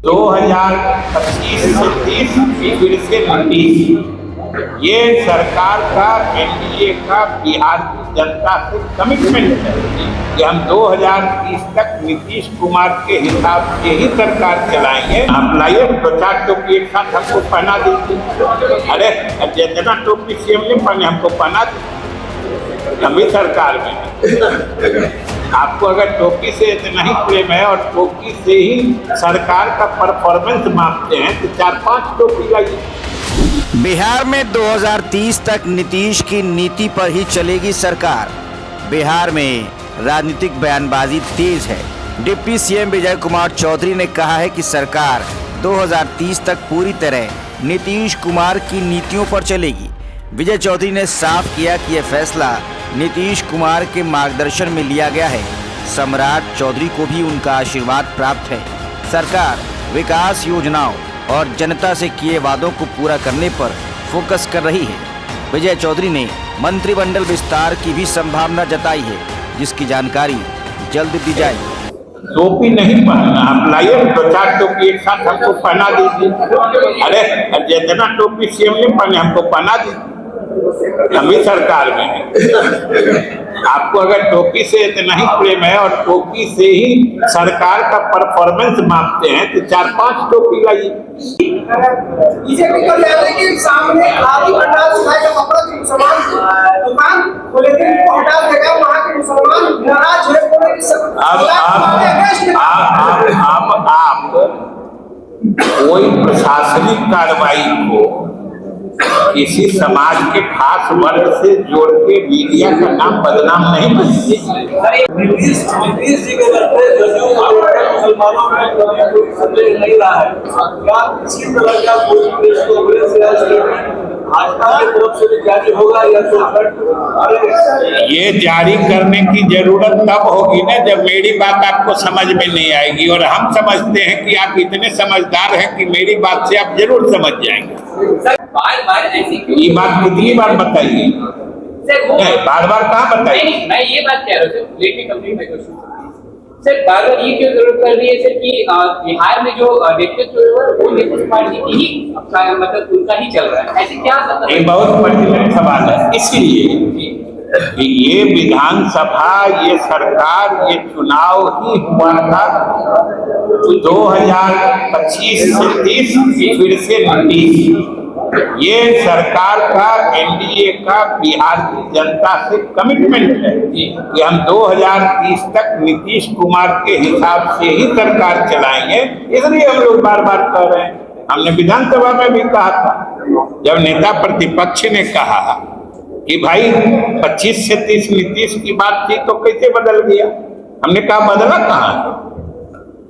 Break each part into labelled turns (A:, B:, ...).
A: 2025 से 30 फिर से नीतीश, ये सरकार का एनडीए का बिहार की जनता से कमिटमेंट है कि हम 2030 तक नीतीश कुमार के हिसाब से ही सरकार चलाएंगे। आप लाइए 2-4 टोपी एक साथ हमको पहना दीजिए। अरे जितना टोपी सीएम ने पहने हमको पहना दीजिए, हम भी सरकार में हैं। आपको अगर टोपी से इतना ही प्रेम है और टोपी से ही सरकार का परफॉर्मेंस मापते हैं तो 4-5 टोपी लाइए।
B: बिहार में 2030 तक नीतीश की नीति पर ही चलेगी सरकार। बिहार में राजनीतिक बयानबाजी तेज है। डिप्टी सीएम विजय कुमार चौधरी ने कहा है कि सरकार 2030 तक पूरी तरह नीतीश कुमार की नीतियों पर चलेगी। विजय चौधरी ने साफ किया कि यह फैसला नीतीश कुमार के मार्गदर्शन में लिया गया है। सम्राट चौधरी को भी उनका आशीर्वाद प्राप्त है। सरकार विकास योजनाओं और जनता से किए वादों को पूरा करने पर फोकस कर रही है। विजय चौधरी ने मंत्रिमंडल विस्तार की भी संभावना जताई है, जिसकी जानकारी जल्द दी जाएगी।
A: टोपी नहीं पहनना, आप लाइए 2-4 टोपी एक साथ हमको पहना दीजिए। अरे जितना टोपी सीएम ने पहने हमको पहना दीजिए, हम भी सरकार में हैं। आपको अगर टोपी से इतना ही प्रेम है और टोपी से ही सरकार का परफॉर्मेंस मापते हैं तो 4-5 टोपी लाइए।
C: बीजेपी का कहते हैं कि सामने आदि पंडाल सुनाई का कपड़ा की मुसलमान दुकान खोले थे, उनको हटा देगा। वहाँ के मुसलमान नाराज है।
A: आप कोई प्रशासनिक कार्रवाई को किसी समाज के खास वर्ग से जोड़ के मीडिया का नाम बदनाम नहीं बनेंगे।
D: नीतीश जी के करते मुसलमानों में कोई संदेह नहीं रहा है। क्या किसी तरह का कोई प्रेस कॉन्फ्रेंस भाजपा की तरफ से भी जारी होगा या तो
A: ये जारी करने की जरूरत तब होगी ना जब मेरी बात आपको समझ में नहीं आएगी, और हम समझते हैं कि आप इतने समझदार हैं कि मेरी बात से आप जरूर समझ जाएंगे। ये बात कितनी बार बताइए? बार बार कहाँ बताइए?
E: मैं ये बात कह रहा हूँ, let me complete my question. Sir बार बार ये क्यों जरूरत पड़ रही है सर कि बिहार में जो नेतृत्व है वो नीतीश कुमार जी की ही मतलब उनका ही चल रहा है, ऐसे क्या मतलब?
A: ये बहुत पर्टिकुलर सवाल है। इसलिए कि ये विधानसभा, ये सरकार, ये चुनाव ही हुआ था 2025 से 30 फिर से नीतीश, ये सरकार का एनडीए का बिहार की जनता से कमिटमेंट है कि हम 2030 तक नीतीश कुमार के हिसाब से ही सरकार चलाएंगे। इसलिए हम लोग बार बार कह रहे हैं। हमने विधानसभा में भी कहा था, जब नेता प्रतिपक्ष ने कहा कि भाई 25 से 30 नीतीश की बात थी तो कैसे बदल गया? हमने कहा बदला कहाँ?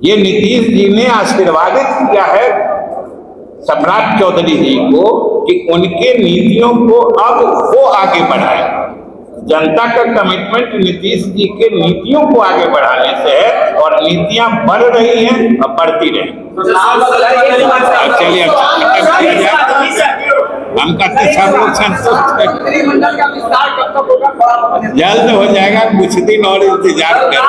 A: ये नीतीश जी ने आशीर्वादित किया है सम्राट चौधरी जी को कि उनके नीतियों को अब वो आगे बढ़ाए। जनता का कमिटमेंट नीतीश जी के नीतियों को आगे बढ़ाने से है, और नीतियां बढ़ रही हैं और बढ़ती रहें। चलिए हम कहते सब लोग संतुष्ट हैं। जल्द हो जाएगा, कुछ दिन और इंतजार करें।